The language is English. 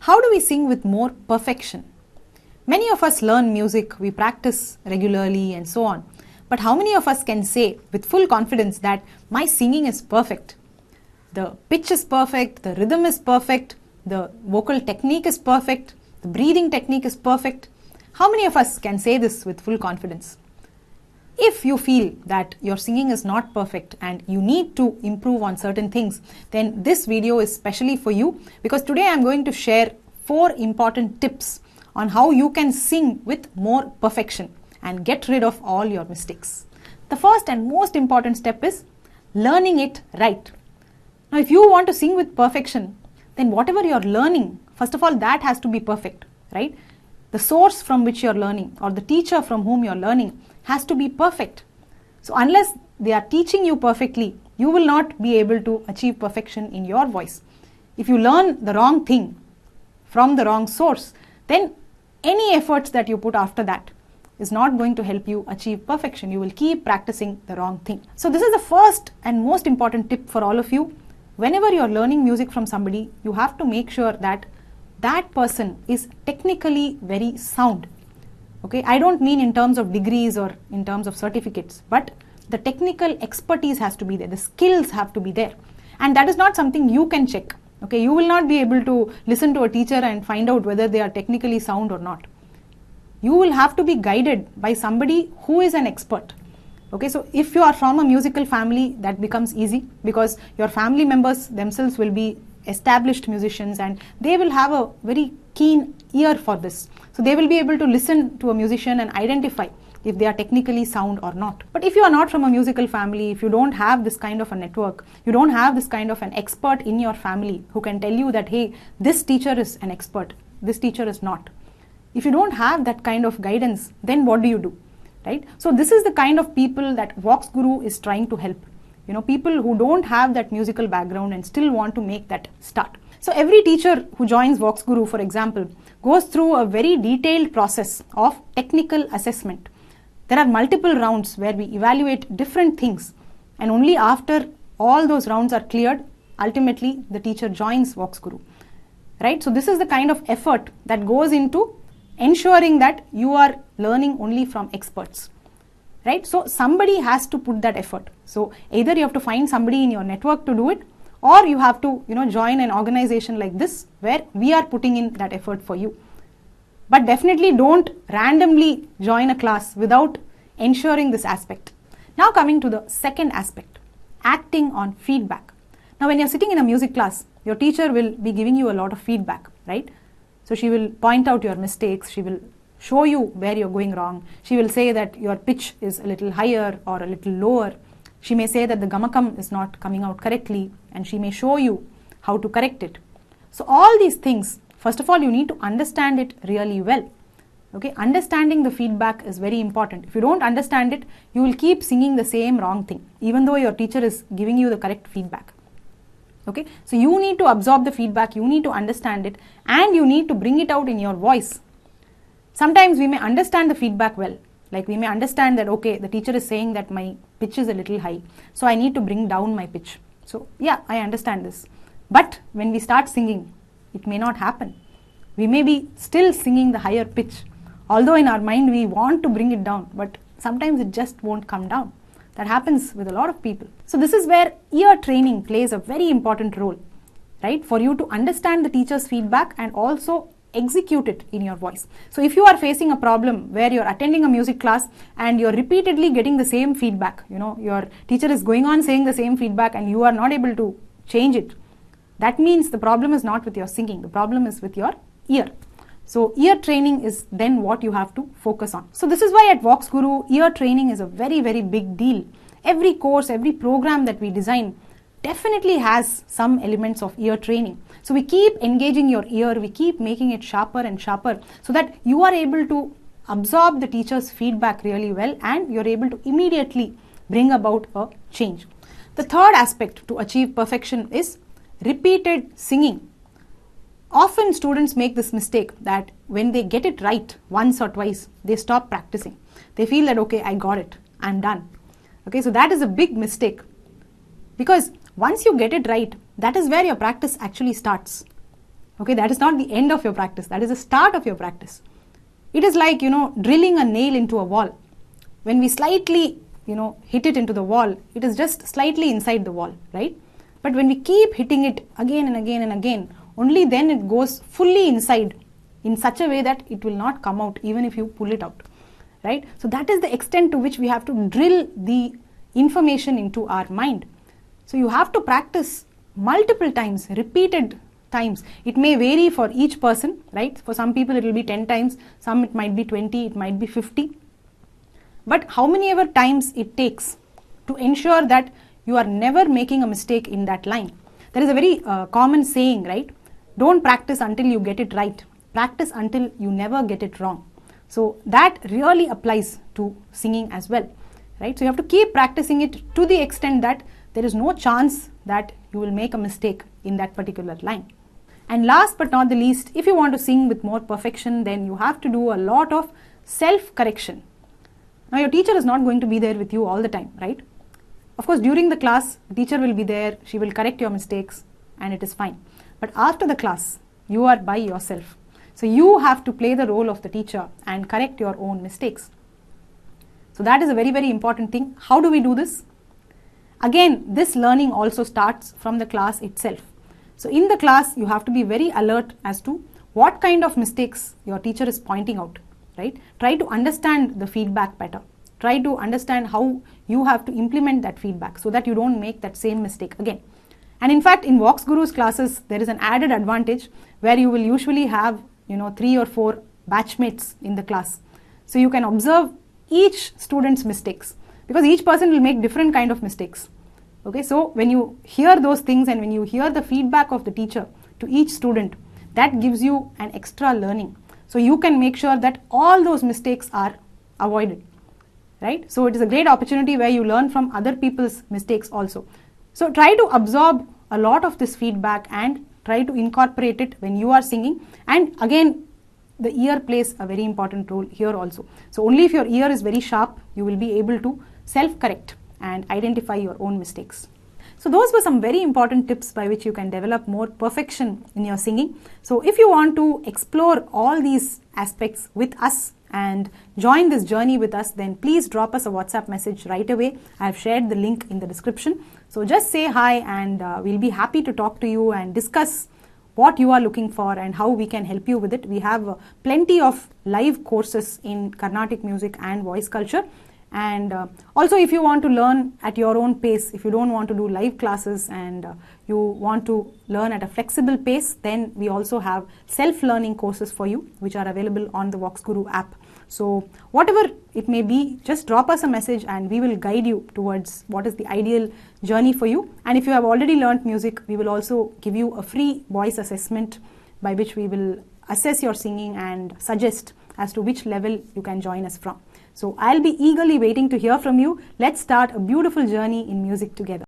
How do we sing with more perfection? Many of us learn music, we practice regularly and so on. But how many of us can say with full confidence that my singing is perfect? The pitch is perfect, the rhythm is perfect, the vocal technique is perfect, the breathing technique is perfect. How many of us can say this with full confidence? If you feel that your singing is not perfect and you need to improve on certain things, then this video is specially for you, because today I am going to share 4 important tips on how you can sing with more perfection and get rid of all your mistakes. The first and most important step is learning it right. Now, if you want to sing with perfection, then whatever you're learning, first of all, that has to be perfect, right? The source from which you're learning or the teacher from whom you're learning has to be perfect. So unless they are teaching you perfectly, you will not be able to achieve perfection in your voice. If you learn the wrong thing from the wrong source, then any efforts that you put after that is not going to help you achieve perfection. You will keep practicing the wrong thing. So this is the first and most important tip for all of you. Whenever you're learning music from somebody, you have to make sure that that person is technically very sound. Okay, I don't mean in terms of degrees or in terms of certificates, but the technical expertise has to be there, the skills have to be there. And that is not something you can check. Okay, you will not be able to listen to a teacher and find out whether they are technically sound or not. You will have to be guided by somebody who is an expert. Okay, so if you are from a musical family, that becomes easy because your family members themselves will be established musicians and they will have a very keen ear for this. So they will be able to listen to a musician and identify if they are technically sound or not. But if you are not from a musical family, if you don't have this kind of a network, you don't have this kind of an expert in your family who can tell you that, hey, this teacher is an expert, this teacher is not. If you don't have that kind of guidance, then what do you do, right? So this is the kind of people that VoxGuru is trying to help. You know, people who don't have that musical background and still want to make that start. So every teacher who joins VoxGuru, for example, goes through a very detailed process of technical assessment. There are multiple rounds where we evaluate different things, and only after all those rounds are cleared, ultimately the teacher joins VoxGuru, right? So this is the kind of effort that goes into ensuring that you are learning only from experts, right? So somebody has to put that effort. So either you have to find somebody in your network to do it, or you have to, join an organization like this where we are putting in that effort for you. But definitely don't randomly join a class without ensuring this aspect. Now coming to the second aspect, acting on feedback. Now when you're sitting in a music class, your teacher will be giving you a lot of feedback, right? So she will point out your mistakes, she will show you where you're going wrong. She will say that your pitch is a little higher or a little lower. She may say that the gamakam is not coming out correctly, and she may show you how to correct it. So all these things, first of all, you need to understand it really well. Okay, understanding the feedback is very important. If you don't understand it, you will keep singing the same wrong thing, even though your teacher is giving you the correct feedback. Okay, so you need to absorb the feedback, you need to understand it, and you need to bring it out in your voice. Sometimes we may understand the feedback well. Like we may understand that, okay, the teacher is saying that my pitch is a little high, so I need to bring down my pitch. So yeah, I understand this. But when we start singing, it may not happen. We may be still singing the higher pitch, although in our mind we want to bring it down, but sometimes it just won't come down. That happens with a lot of people. So this is where ear training plays a very important role, right? For you to understand the teacher's feedback and also execute it in your voice. So if you are facing a problem where you're attending a music class and you're repeatedly getting the same feedback, your teacher is going on saying the same feedback and you are not able to change it, that means the problem is not with your singing, the problem is with your ear. So ear training is then what you have to focus on. So this is why at VoxGuru, ear training is a very, very big deal. Every course, every program that we design definitely has some elements of ear training. So we keep engaging your ear, we keep making it sharper and sharper so that you are able to absorb the teacher's feedback really well and you're able to immediately bring about a change. The third aspect to achieve perfection is repeated singing. Often students make this mistake that when they get it right once or twice, they stop practicing. They feel that, okay, I got it, I'm done. Okay, so that is a big mistake, because once you get it right, that is where your practice actually starts. Okay, that is not the end of your practice. That is the start of your practice. It is like, drilling a nail into a wall. When we slightly, hit it into the wall, it is just slightly inside the wall, right? But when we keep hitting it again and again and again, only then it goes fully inside in such a way that it will not come out even if you pull it out, right? So that is the extent to which we have to drill the information into our mind. So you have to practice multiple times, repeated times. It may vary for each person, right? For some people it will be 10 times, some it might be 20, it might be 50. But how many ever times it takes to ensure that you are never making a mistake in that line. There is a very common saying, right? Don't practice until you get it right. Practice until you never get it wrong. So that really applies to singing as well, right? So you have to keep practicing it to the extent that there is no chance that you will make a mistake in that particular line. And last but not the least, if you want to sing with more perfection, then you have to do a lot of self-correction. Now your teacher is not going to be there with you all the time, right? Of course, during the class, the teacher will be there, she will correct your mistakes and it is fine. But after the class, you are by yourself. So you have to play the role of the teacher and correct your own mistakes. So that is a very, very important thing. How do we do this? Again, this learning also starts from the class itself. So in the class, you have to be very alert as to what kind of mistakes your teacher is pointing out, right? Try to understand the feedback better. Try to understand how you have to implement that feedback so that you don't make that same mistake again. And in fact, in VoxGuru's classes, there is an added advantage where you will usually have, 3 or 4 batchmates in the class. So you can observe each student's mistakes because each person will make different kind of mistakes. Okay, so when you hear those things and when you hear the feedback of the teacher to each student, that gives you an extra learning. So you can make sure that all those mistakes are avoided. Right? So it is a great opportunity where you learn from other people's mistakes also. So try to absorb a lot of this feedback and try to incorporate it when you are singing. And again, the ear plays a very important role here also. So only if your ear is very sharp, you will be able to self-correct and identify your own mistakes. So those were some very important tips by which you can develop more perfection in your singing. So if you want to explore all these aspects with us and join this journey with us, then please drop us a WhatsApp message right away. I have shared the link in the description. So just say hi and we'll be happy to talk to you and discuss what you are looking for and how we can help you with it. We have plenty of live courses in Carnatic music and voice culture. And also if you want to learn at your own pace, if you don't want to do live classes and you want to learn at a flexible pace, then we also have self-learning courses for you which are available on the VoxGuru app. So whatever it may be, just drop us a message and we will guide you towards what is the ideal journey for you. And if you have already learned music, we will also give you a free voice assessment by which we will assess your singing and suggest as to which level you can join us from. So I'll be eagerly waiting to hear from you. Let's start a beautiful journey in music together.